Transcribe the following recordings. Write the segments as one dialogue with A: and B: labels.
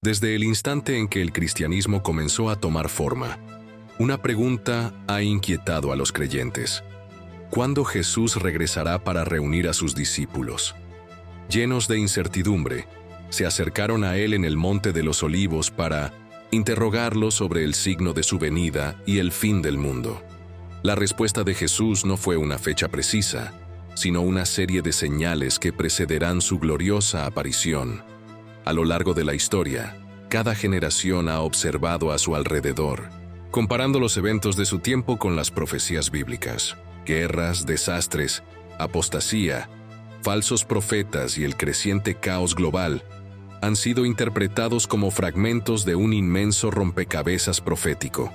A: Desde el instante en que el cristianismo comenzó a tomar forma, una pregunta ha inquietado a los creyentes. ¿Cuándo Jesús regresará para reunir a sus discípulos? Llenos de incertidumbre, se acercaron a él en el Monte de los Olivos para interrogarlo sobre el signo de su venida y el fin del mundo. La respuesta de Jesús no fue una fecha precisa, sino una serie de señales que precederán su gloriosa aparición. A lo largo de la historia, cada generación ha observado a su alrededor, comparando los eventos de su tiempo con las profecías bíblicas. Guerras, desastres, apostasía, falsos profetas y el creciente caos global han sido interpretados como fragmentos de un inmenso rompecabezas profético.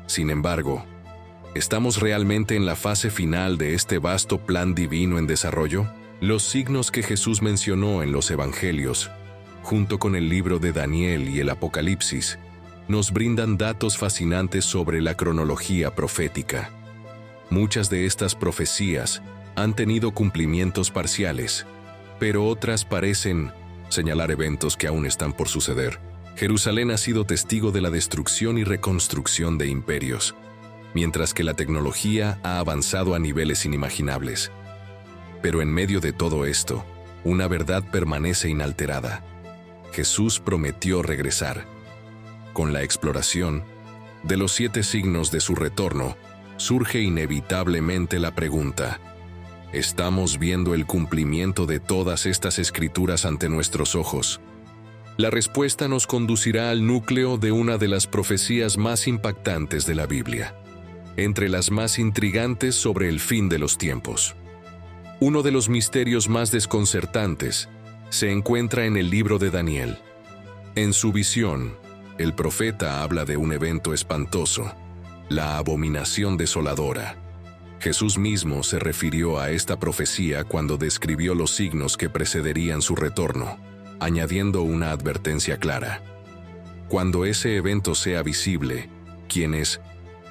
A: Sin embargo, ¿estamos realmente en la fase final de este vasto plan divino en desarrollo? Los signos que Jesús mencionó en los Evangelios, junto con el libro de Daniel y el Apocalipsis, nos brindan datos fascinantes sobre la cronología profética. Muchas de estas profecías han tenido cumplimientos parciales, pero otras parecen señalar eventos que aún están por suceder. Jerusalén ha sido testigo de la destrucción y reconstrucción de imperios, mientras que la tecnología ha avanzado a niveles inimaginables. Pero en medio de todo esto, una verdad permanece inalterada. Jesús prometió regresar. Con la exploración de los 7 signos de su retorno, surge inevitablemente la pregunta: ¿estamos viendo el cumplimiento de todas estas escrituras ante nuestros ojos? La respuesta nos conducirá al núcleo de una de las profecías más impactantes de la Biblia, entre las más intrigantes sobre el fin de los tiempos. Uno de los misterios más desconcertantes se encuentra en el libro de Daniel. En su visión, el profeta habla de un evento espantoso, la abominación desoladora. Jesús mismo se refirió a esta profecía cuando describió los signos que precederían su retorno, añadiendo una advertencia clara. Cuando ese evento sea visible, quienes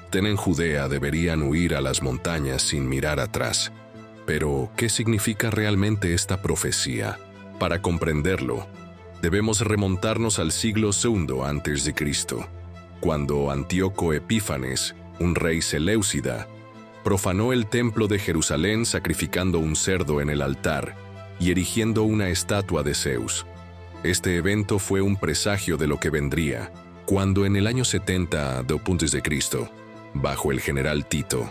A: estén en Judea deberían huir a las montañas sin mirar atrás. Pero, ¿qué significa realmente esta profecía? Para comprenderlo, debemos remontarnos al siglo II a.C., cuando Antíoco Epífanes, un rey seleucida, profanó el templo de Jerusalén sacrificando un cerdo en el altar y erigiendo una estatua de Zeus. Este evento fue un presagio de lo que vendría, cuando en el año 70 a.C., bajo el general Tito,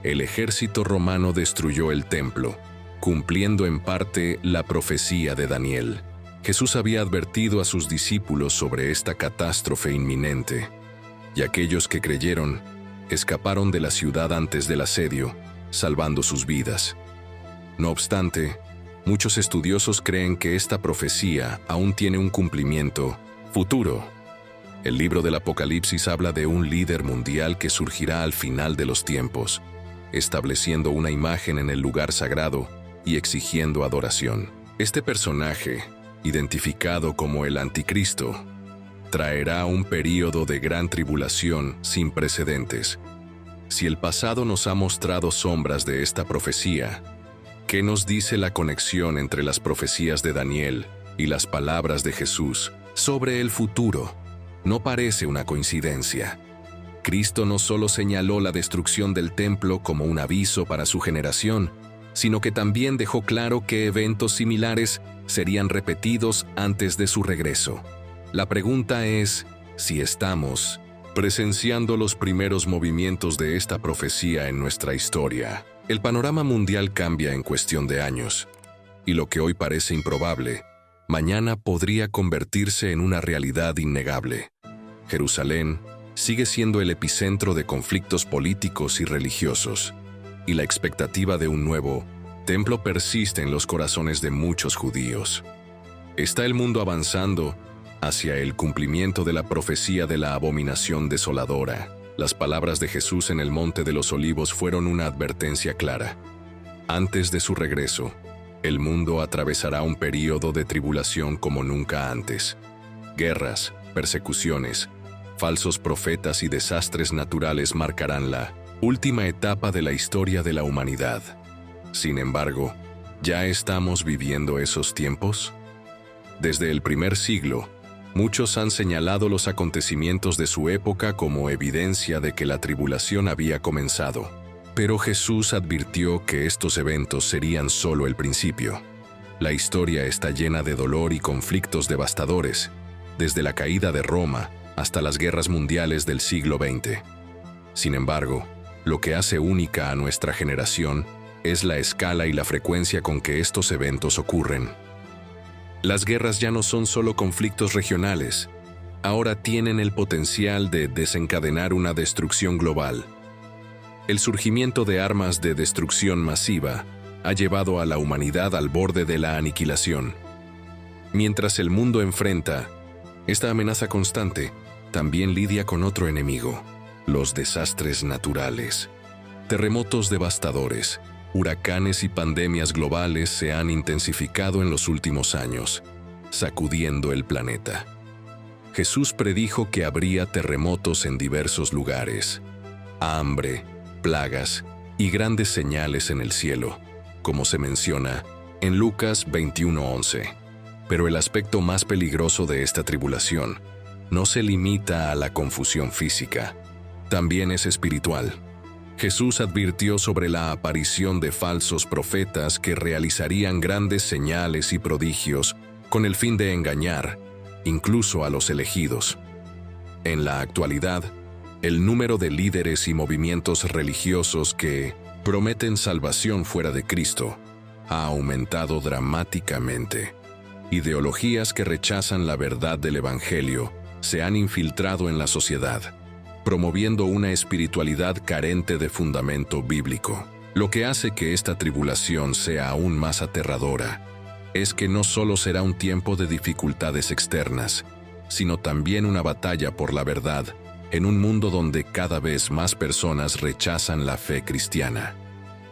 A: el ejército romano destruyó el templo, cumpliendo en parte la profecía de Daniel. Jesús había advertido a sus discípulos sobre esta catástrofe inminente, y aquellos que creyeron escaparon de la ciudad antes del asedio, salvando sus vidas. No obstante, muchos estudiosos creen que esta profecía aún tiene un cumplimiento futuro. El libro del Apocalipsis habla de un líder mundial que surgirá al final de los tiempos, estableciendo una imagen en el lugar sagrado y exigiendo adoración. Este personaje, identificado como el Anticristo, traerá un período de gran tribulación sin precedentes. Si el pasado nos ha mostrado sombras de esta profecía, ¿qué nos dice la conexión entre las profecías de Daniel y las palabras de Jesús sobre el futuro? No parece una coincidencia. Cristo no solo señaló la destrucción del templo como un aviso para su generación, sino que también dejó claro que eventos similares serían repetidos antes de su regreso. La pregunta es si estamos presenciando los primeros movimientos de esta profecía en nuestra historia. El panorama mundial cambia en cuestión de años, y lo que hoy parece improbable, mañana podría convertirse en una realidad innegable. Jerusalén sigue siendo el epicentro de conflictos políticos y religiosos, y la expectativa de un nuevo templo persiste en los corazones de muchos judíos. ¿Está el mundo avanzando hacia el cumplimiento de la profecía de la abominación desoladora? Las palabras de Jesús en el Monte de los Olivos fueron una advertencia clara. Antes de su regreso, el mundo atravesará un período de tribulación como nunca antes. Guerras, persecuciones, falsos profetas y desastres naturales marcarán la última etapa de la historia de la humanidad. Sin embargo, ¿ya estamos viviendo esos tiempos? Desde el primer siglo, Muchos han señalado los acontecimientos de su época como evidencia de que la tribulación había comenzado. Pero Jesús advirtió que estos eventos serían solo el principio. La historia está llena de dolor y conflictos devastadores, desde la caída de Roma hasta las guerras mundiales del siglo XX. Sin embargo, lo que hace única a nuestra generación es la escala y la frecuencia con que estos eventos ocurren. Las guerras ya no son solo conflictos regionales, ahora tienen el potencial de desencadenar una destrucción global. El surgimiento de armas de destrucción masiva ha llevado a la humanidad al borde de la aniquilación. Mientras el mundo enfrenta esta amenaza constante, también lidia con otro enemigo: los desastres naturales. Terremotos devastadores, huracanes y pandemias globales se han intensificado en los últimos años, sacudiendo el planeta. Jesús predijo que habría terremotos en diversos lugares, hambre, plagas y grandes señales en el cielo, como se menciona en Lucas 21:11. Pero el aspecto más peligroso de esta tribulación no se limita a la confusión física, también es espiritual. Jesús advirtió sobre la aparición de falsos profetas que realizarían grandes señales y prodigios con el fin de engañar, incluso a los elegidos. En la actualidad, el número de líderes y movimientos religiosos que prometen salvación fuera de Cristo ha aumentado dramáticamente. Ideologías que rechazan la verdad del Evangelio se han infiltrado en la sociedad, promoviendo una espiritualidad carente de fundamento bíblico. Lo que hace que esta tribulación sea aún más aterradora es que no solo será un tiempo de dificultades externas, sino también una batalla por la verdad en un mundo donde cada vez más personas rechazan la fe cristiana.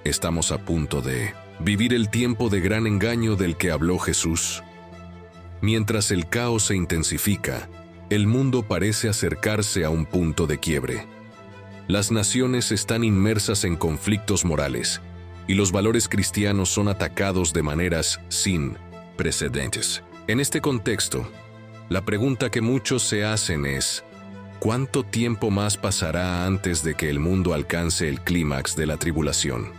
A: Estamos a punto de vivir el tiempo de gran engaño del que habló Jesús. Mientras el caos se intensifica, el mundo parece acercarse a un punto de quiebre. Las naciones están inmersas en conflictos morales, y los valores cristianos son atacados de maneras sin precedentes. En este contexto, la pregunta que muchos se hacen es: ¿cuánto tiempo más pasará antes de que el mundo alcance el clímax de la tribulación?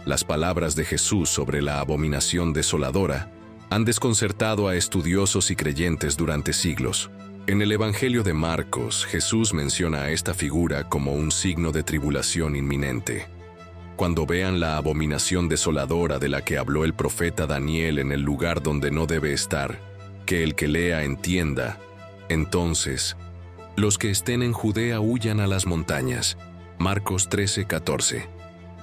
A: Las palabras de Jesús sobre la abominación desoladora han desconcertado a estudiosos y creyentes durante siglos. En el Evangelio de Marcos, Jesús menciona a esta figura como un signo de tribulación inminente. Cuando vean la abominación desoladora de la que habló el profeta Daniel en el lugar donde no debe estar, que el que lea entienda, entonces los que estén en Judea huyan a las montañas. Marcos 13:14.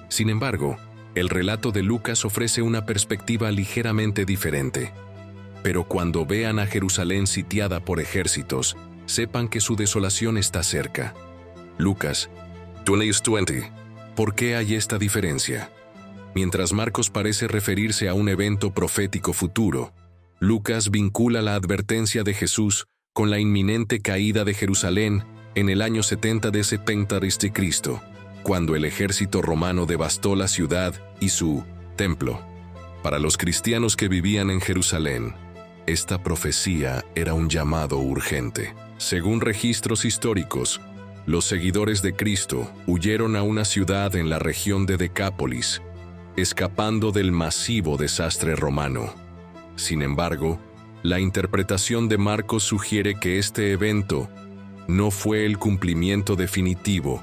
A: Sin embargo, el relato de Lucas ofrece una perspectiva ligeramente diferente. Pero cuando vean a Jerusalén sitiada por ejércitos, sepan que su desolación está cerca. Lucas 20:20. ¿Por qué hay esta diferencia? Mientras Marcos parece referirse a un evento profético futuro, Lucas vincula la advertencia de Jesús con la inminente caída de Jerusalén en el año 70 d.C., cuando el ejército romano devastó la ciudad y su templo. Para los cristianos que vivían en Jerusalén, esta profecía era un llamado urgente. Según registros históricos, los seguidores de Cristo huyeron a una ciudad en la región de Decápolis, escapando del masivo desastre romano. Sin embargo, la interpretación de Marcos sugiere que este evento no fue el cumplimiento definitivo.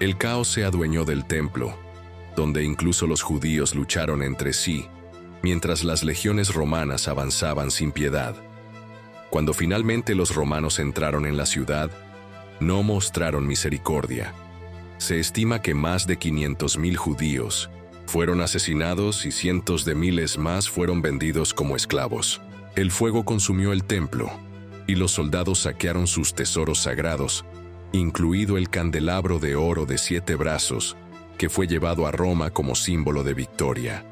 A: El caos se adueñó del templo, donde incluso los judíos lucharon entre sí, mientras las legiones romanas avanzaban sin piedad. Cuando finalmente los romanos entraron en la ciudad, no mostraron misericordia. Se estima que más de 500.000 judíos fueron asesinados y cientos de miles más fueron vendidos como esclavos. El fuego consumió el templo, y los soldados saquearon sus tesoros sagrados, incluido el candelabro de oro de 7 brazos, que fue llevado a Roma como símbolo de victoria.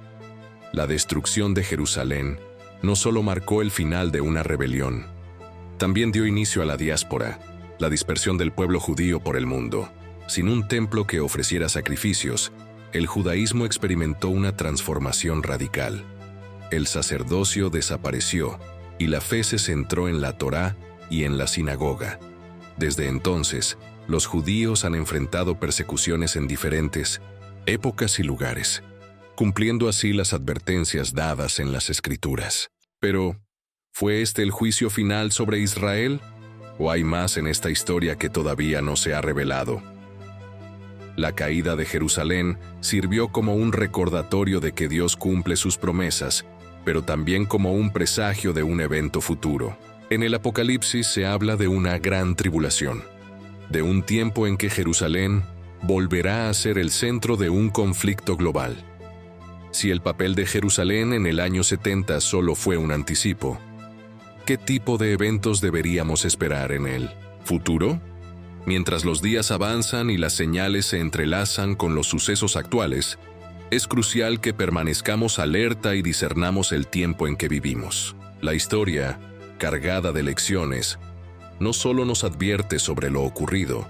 A: La destrucción de Jerusalén no solo marcó el final de una rebelión, también dio inicio a la diáspora, la dispersión del pueblo judío por el mundo. Sin un templo que ofreciera sacrificios, el judaísmo experimentó una transformación radical. El sacerdocio desapareció y la fe se centró en la Torá y en la sinagoga. Desde entonces, los judíos han enfrentado persecuciones en diferentes épocas y lugares, cumpliendo así las advertencias dadas en las Escrituras. Pero, ¿fue este el juicio final sobre Israel? ¿O hay más en esta historia que todavía no se ha revelado? La caída de Jerusalén sirvió como un recordatorio de que Dios cumple sus promesas, pero también como un presagio de un evento futuro. En el Apocalipsis se habla de una gran tribulación, de un tiempo en que Jerusalén volverá a ser el centro de un conflicto global. Si el papel de Jerusalén en el año 70 solo fue un anticipo, ¿qué tipo de eventos deberíamos esperar en el futuro? Mientras los días avanzan y las señales se entrelazan con los sucesos actuales, es crucial que permanezcamos alerta y discernamos el tiempo en que vivimos. La historia, cargada de lecciones, no solo nos advierte sobre lo ocurrido,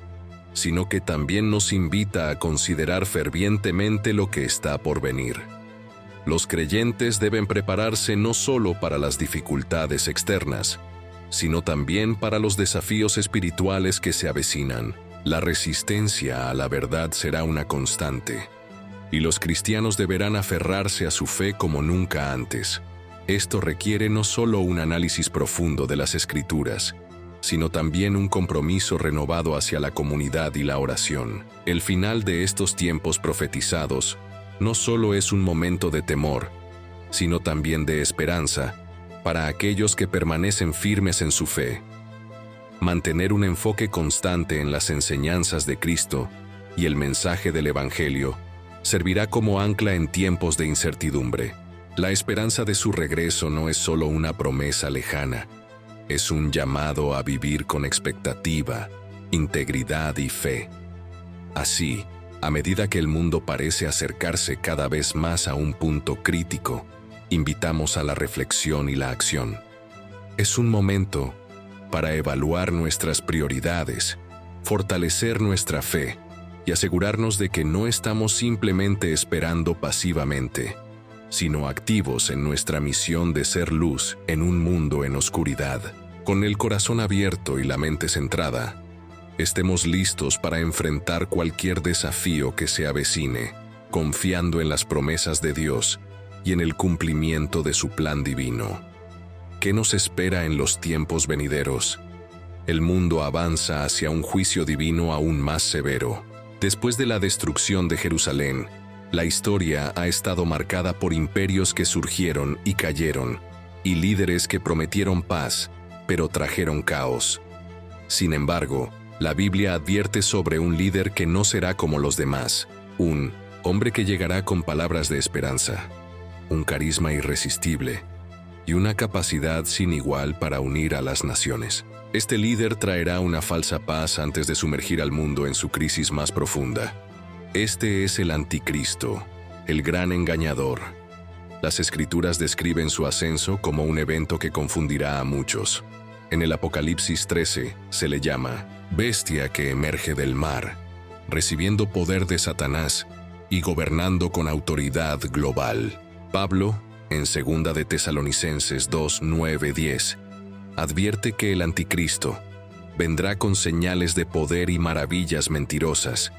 A: sino que también nos invita a considerar fervientemente lo que está por venir. Los creyentes deben prepararse no solo para las dificultades externas, sino también para los desafíos espirituales que se avecinan. La resistencia a la verdad será una constante, y los cristianos deberán aferrarse a su fe como nunca antes. Esto requiere no solo un análisis profundo de las Escrituras, sino también un compromiso renovado hacia la comunidad y la oración. El final de estos tiempos profetizados no solo es un momento de temor, sino también de esperanza para aquellos que permanecen firmes en su fe. Mantener un enfoque constante en las enseñanzas de Cristo y el mensaje del Evangelio servirá como ancla en tiempos de incertidumbre. La esperanza de su regreso no es solo una promesa lejana, es un llamado a vivir con expectativa, integridad y fe. Así, a medida que el mundo parece acercarse cada vez más a un punto crítico, invitamos a la reflexión y la acción. Es un momento para evaluar nuestras prioridades, fortalecer nuestra fe y asegurarnos de que no estamos simplemente esperando pasivamente, sino activos en nuestra misión de ser luz en un mundo en oscuridad. Con el corazón abierto y la mente centrada, estemos listos para enfrentar cualquier desafío que se avecine, confiando en las promesas de Dios y en el cumplimiento de su plan divino. ¿Qué nos espera en los tiempos venideros? El mundo avanza hacia un juicio divino aún más severo. Después de la destrucción de Jerusalén, la historia ha estado marcada por imperios que surgieron y cayeron, y líderes que prometieron paz, pero trajeron caos. Sin embargo, la Biblia advierte sobre un líder que no será como los demás, un hombre que llegará con palabras de esperanza, un carisma irresistible y una capacidad sin igual para unir a las naciones. Este líder traerá una falsa paz antes de sumergir al mundo en su crisis más profunda. Este es el Anticristo, el gran engañador. Las Escrituras describen su ascenso como un evento que confundirá a muchos. En el Apocalipsis 13 se le llama bestia que emerge del mar, recibiendo poder de Satanás y gobernando con autoridad global. Pablo, en 2 de Tesalonicenses 2, 9, 10, advierte que el Anticristo vendrá con señales de poder y maravillas mentirosas,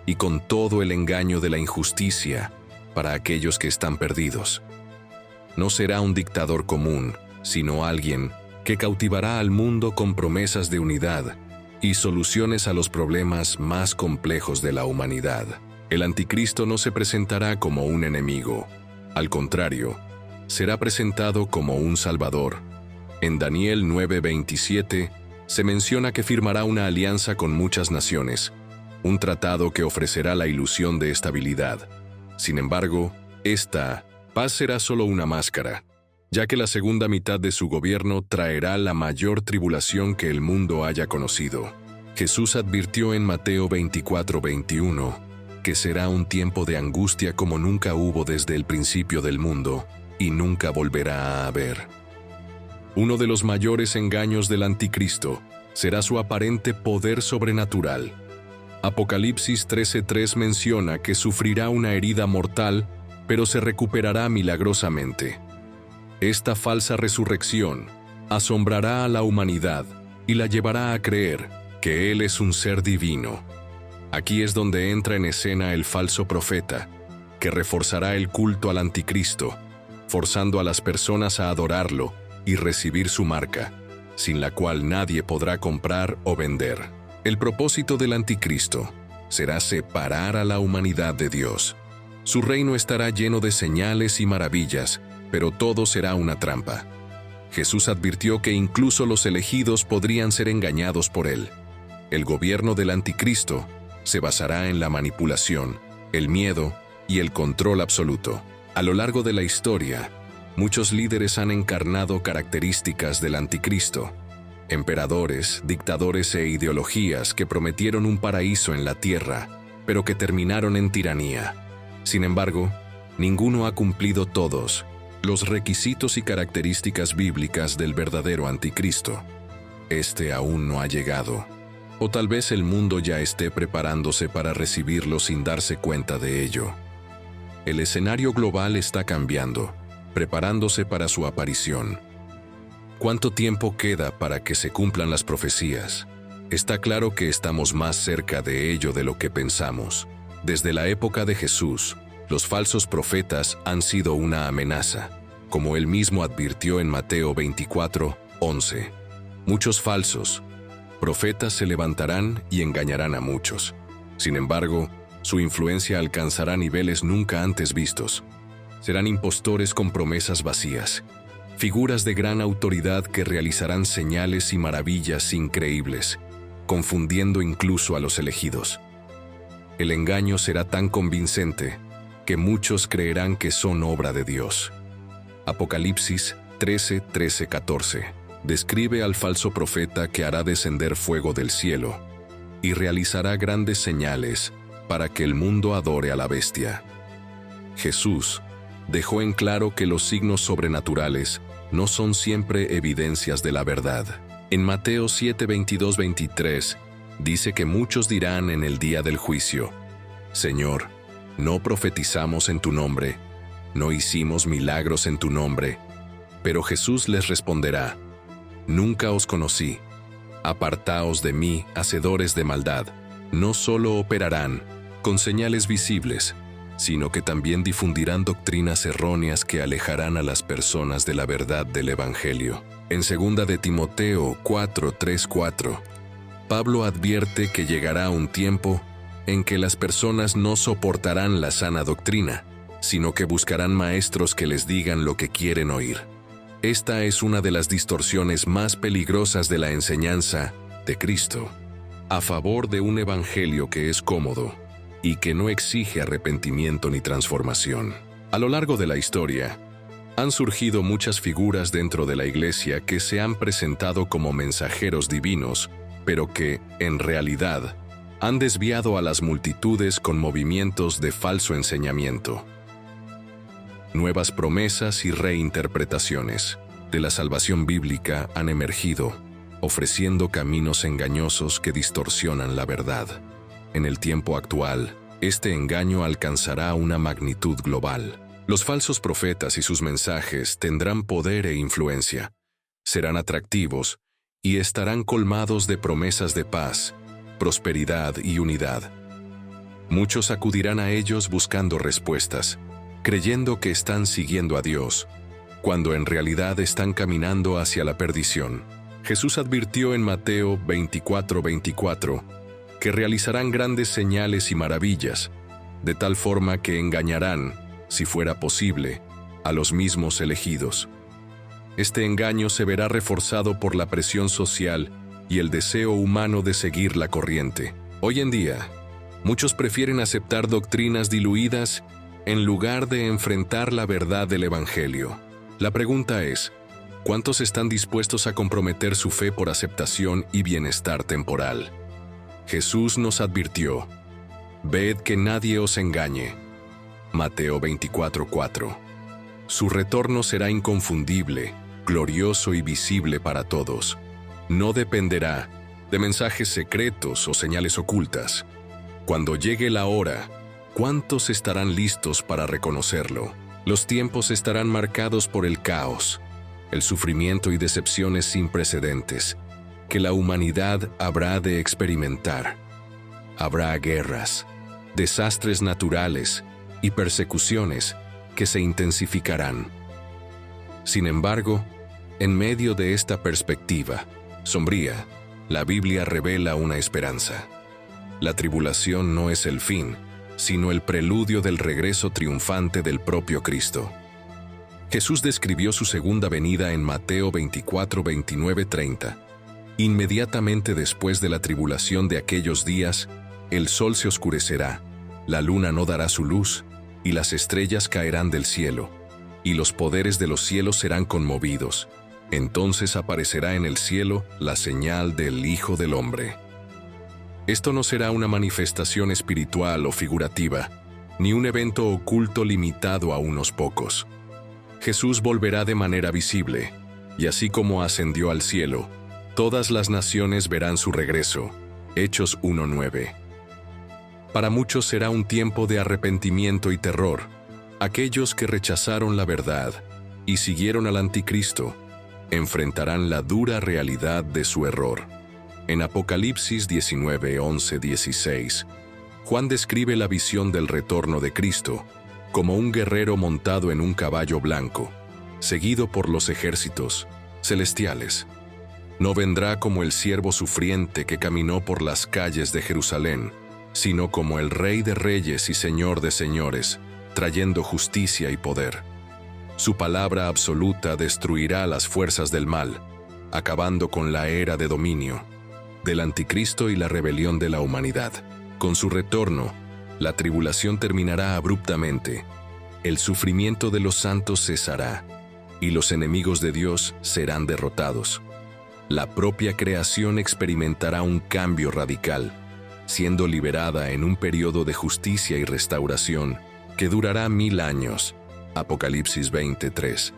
A: y con todo el engaño de la injusticia para aquellos que están perdidos. No será un dictador común, sino alguien que cautivará al mundo con promesas de unidad, y soluciones a los problemas más complejos de la humanidad. El anticristo no se presentará como un enemigo. Al contrario, será presentado como un salvador. En Daniel 9:27 se menciona que firmará una alianza con muchas naciones, un tratado que ofrecerá la ilusión de estabilidad. Sin embargo, esta paz será solo una máscara, ya que la segunda mitad de su gobierno traerá la mayor tribulación que el mundo haya conocido. Jesús advirtió en Mateo 24:21 que será un tiempo de angustia como nunca hubo desde el principio del mundo y nunca volverá a haber. Uno de los mayores engaños del anticristo será su aparente poder sobrenatural. Apocalipsis 13:3 menciona que sufrirá una herida mortal, pero se recuperará milagrosamente. Esta falsa resurrección asombrará a la humanidad y la llevará a creer que Él es un ser divino. Aquí es donde entra en escena el falso profeta, que reforzará el culto al anticristo, forzando a las personas a adorarlo y recibir su marca, sin la cual nadie podrá comprar o vender. El propósito del anticristo será separar a la humanidad de Dios. Su reino estará lleno de señales y maravillas, pero todo será una trampa. Jesús advirtió que incluso los elegidos podrían ser engañados por él. El gobierno del anticristo se basará en la manipulación, el miedo y el control absoluto. A lo largo de la historia, muchos líderes han encarnado características del anticristo. Emperadores, dictadores e ideologías que prometieron un paraíso en la tierra, pero que terminaron en tiranía. Sin embargo, ninguno ha cumplido todos los requisitos y características bíblicas del verdadero anticristo. Este aún no ha llegado. O tal vez el mundo ya esté preparándose para recibirlo sin darse cuenta de ello. El escenario global está cambiando, preparándose para su aparición. ¿Cuánto tiempo queda para que se cumplan las profecías? Está claro que estamos más cerca de ello de lo que pensamos. Desde la época de Jesús, los falsos profetas han sido una amenaza, como él mismo advirtió en Mateo 24:11. Muchos falsos profetas se levantarán y engañarán a muchos. Sin embargo, su influencia alcanzará niveles nunca antes vistos. Serán impostores con promesas vacías, figuras de gran autoridad que realizarán señales y maravillas increíbles, confundiendo incluso a los elegidos. El engaño será tan convincente que muchos creerán que son obra de Dios. Apocalipsis 13:14 describe al falso profeta que hará descender fuego del cielo y realizará grandes señales para que el mundo adore a la bestia. Jesús dejó en claro que los signos sobrenaturales no son siempre evidencias de la verdad. En Mateo 7:22-23 dice que muchos dirán en el día del juicio: Señor, no profetizamos en tu nombre, no hicimos milagros en tu nombre. Pero Jesús les responderá: Nunca os conocí. Apartaos de mí, hacedores de maldad. No solo operarán con señales visibles, sino que también difundirán doctrinas erróneas que alejarán a las personas de la verdad del Evangelio. En 2 de Timoteo 4:3-4, Pablo advierte que llegará un tiempo en que las personas no soportarán la sana doctrina, sino que buscarán maestros que les digan lo que quieren oír. Esta es una de las distorsiones más peligrosas de la enseñanza de Cristo, a favor de un evangelio que es cómodo y que no exige arrepentimiento ni transformación. A lo largo de la historia, han surgido muchas figuras dentro de la iglesia que se han presentado como mensajeros divinos, pero que, en realidad, han desviado a las multitudes con movimientos de falso enseñamiento. Nuevas promesas y reinterpretaciones de la salvación bíblica han emergido, ofreciendo caminos engañosos que distorsionan la verdad. En el tiempo actual, este engaño alcanzará una magnitud global. Los falsos profetas y sus mensajes tendrán poder e influencia, serán atractivos y estarán colmados de promesas de paz, prosperidad y unidad. Muchos acudirán a ellos buscando respuestas, creyendo que están siguiendo a Dios, cuando en realidad están caminando hacia la perdición. Jesús advirtió en Mateo 24:24 que realizarán grandes señales y maravillas, de tal forma que engañarán, si fuera posible, a los mismos elegidos. Este engaño se verá reforzado por la presión social y el deseo humano de seguir la corriente. Hoy en día, muchos prefieren aceptar doctrinas diluidas en lugar de enfrentar la verdad del Evangelio. La pregunta es, ¿cuántos están dispuestos a comprometer su fe por aceptación y bienestar temporal? Jesús nos advirtió, «Ved que nadie os engañe». Mateo 24:4. Su retorno será inconfundible, glorioso y visible para todos. No dependerá de mensajes secretos o señales ocultas. Cuando llegue la hora, ¿cuántos estarán listos para reconocerlo? Los tiempos estarán marcados por el caos, el sufrimiento y decepciones sin precedentes que la humanidad habrá de experimentar. Habrá guerras, desastres naturales y persecuciones que se intensificarán. Sin embargo, en medio de esta perspectiva sombría, la Biblia revela una esperanza. La tribulación no es el fin, sino el preludio del regreso triunfante del propio Cristo. Jesús describió su segunda venida en Mateo 24:29-30. Inmediatamente después de la tribulación de aquellos días, el sol se oscurecerá, la luna no dará su luz, y las estrellas caerán del cielo, y los poderes de los cielos serán conmovidos. Entonces aparecerá en el cielo la señal del Hijo del Hombre. Esto no será una manifestación espiritual o figurativa, ni un evento oculto limitado a unos pocos. Jesús volverá de manera visible, y así como ascendió al cielo, todas las naciones verán su regreso. Hechos 1:9. Para muchos será un tiempo de arrepentimiento y terror. Aquellos que rechazaron la verdad y siguieron al anticristo enfrentarán la dura realidad de su error. En Apocalipsis 19:11-16, Juan describe la visión del retorno de Cristo como un guerrero montado en un caballo blanco, seguido por los ejércitos celestiales. No vendrá como el siervo sufriente que caminó por las calles de Jerusalén, sino como el Rey de Reyes y Señor de Señores, trayendo justicia y poder. Su palabra absoluta destruirá las fuerzas del mal, acabando con la era de dominio del anticristo y la rebelión de la humanidad. Con su retorno, la tribulación terminará abruptamente, el sufrimiento de los santos cesará, y los enemigos de Dios serán derrotados. La propia creación experimentará un cambio radical, siendo liberada en un periodo de justicia y restauración que durará 1000 años. Apocalipsis 20:3.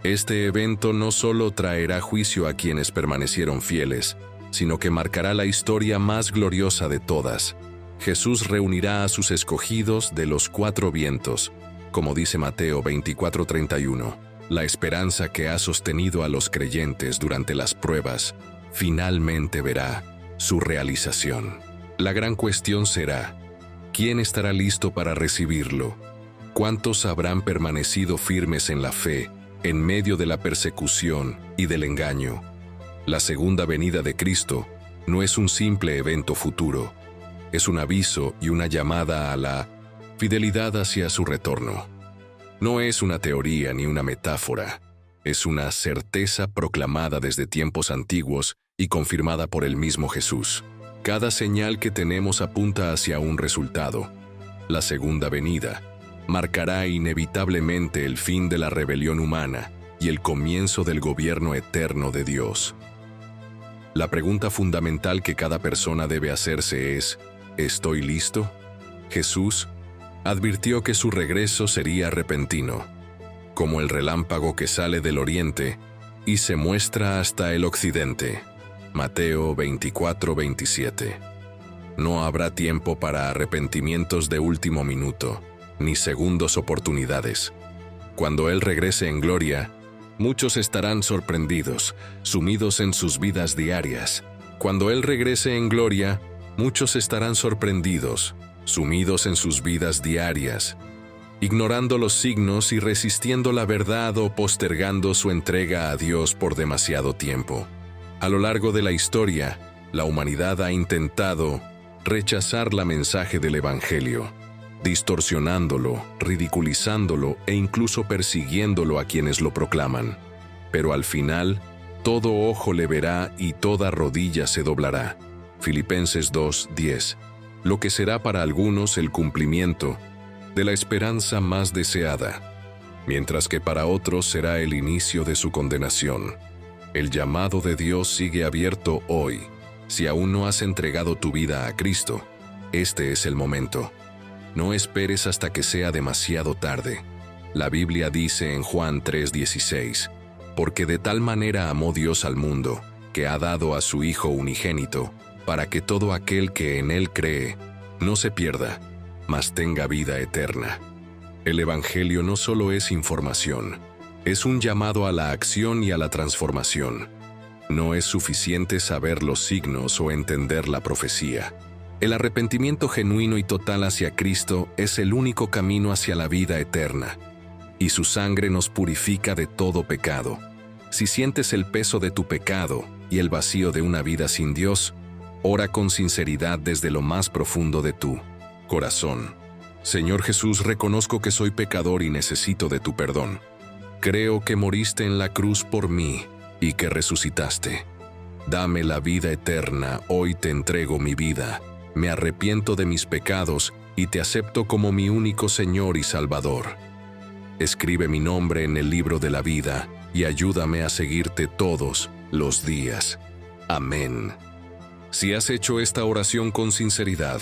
A: Este evento no solo traerá juicio a quienes permanecieron fieles, sino que marcará la historia más gloriosa de todas. Jesús reunirá a sus escogidos de los 4 vientos, como dice Mateo 24:31. La esperanza que ha sostenido a los creyentes durante las pruebas finalmente verá su realización. La gran cuestión será, ¿quién estará listo para recibirlo? ¿Cuántos habrán permanecido firmes en la fe, en medio de la persecución y del engaño? La segunda venida de Cristo no es un simple evento futuro, es un aviso y una llamada a la fidelidad hacia su retorno. No es una teoría ni una metáfora, es una certeza proclamada desde tiempos antiguos y confirmada por el mismo Jesús. Cada señal que tenemos apunta hacia un resultado. La segunda venida marcará inevitablemente el fin de la rebelión humana y el comienzo del gobierno eterno de Dios. La pregunta fundamental que cada persona debe hacerse es, ¿estoy listo? Jesús advirtió que su regreso sería repentino, como el relámpago que sale del oriente y se muestra hasta el occidente. Mateo 24:27. No habrá tiempo para arrepentimientos de último minuto, ni segundas oportunidades. Cuando Él regrese en gloria, muchos estarán sorprendidos, sumidos en sus vidas diarias. Cuando Él regrese en gloria, muchos estarán sorprendidos, sumidos en sus vidas diarias, ignorando los signos y resistiendo la verdad o postergando su entrega a Dios por demasiado tiempo. A lo largo de la historia, la humanidad ha intentado rechazar el mensaje del Evangelio, distorsionándolo, ridiculizándolo e incluso persiguiéndolo a quienes lo proclaman. Pero al final, todo ojo le verá y toda rodilla se doblará. Filipenses 2:10. Lo que será para algunos el cumplimiento de la esperanza más deseada, mientras que para otros será el inicio de su condenación. El llamado de Dios sigue abierto hoy. Si aún no has entregado tu vida a Cristo, este es el momento. No esperes hasta que sea demasiado tarde. La Biblia dice en Juan 3:16, porque de tal manera amó Dios al mundo, que ha dado a su Hijo unigénito, para que todo aquel que en Él cree no se pierda, mas tenga vida eterna. El Evangelio no solo es información, es un llamado a la acción y a la transformación. No es suficiente saber los signos o entender la profecía. El arrepentimiento genuino y total hacia Cristo es el único camino hacia la vida eterna, y su sangre nos purifica de todo pecado. Si sientes el peso de tu pecado y el vacío de una vida sin Dios, ora con sinceridad desde lo más profundo de tu corazón. Señor Jesús, reconozco que soy pecador y necesito de tu perdón. Creo que moriste en la cruz por mí y que resucitaste. Dame la vida eterna, hoy te entrego mi vida. Me arrepiento de mis pecados y te acepto como mi único Señor y Salvador. Escribe mi nombre en el libro de la vida y ayúdame a seguirte todos los días. Amén. Si has hecho esta oración con sinceridad,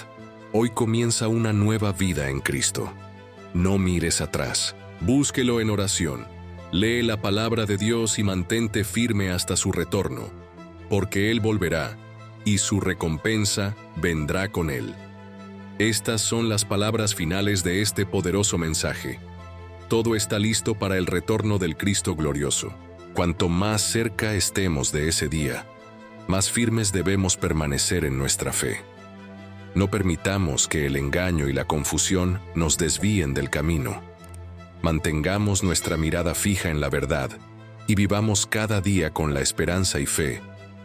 A: hoy comienza una nueva vida en Cristo. No mires atrás, búsquelo en oración, lee la palabra de Dios y mantente firme hasta su retorno, porque Él volverá y su recompensa vendrá con Él. Estas son las palabras finales de este poderoso mensaje. Todo está listo para el retorno del Cristo glorioso. Cuanto más cerca estemos de ese día, más firmes debemos permanecer en nuestra fe. No permitamos que el engaño y la confusión nos desvíen del camino. Mantengamos nuestra mirada fija en la verdad y vivamos cada día con la esperanza y fe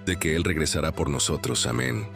A: de que Él regresará por nosotros. Amén.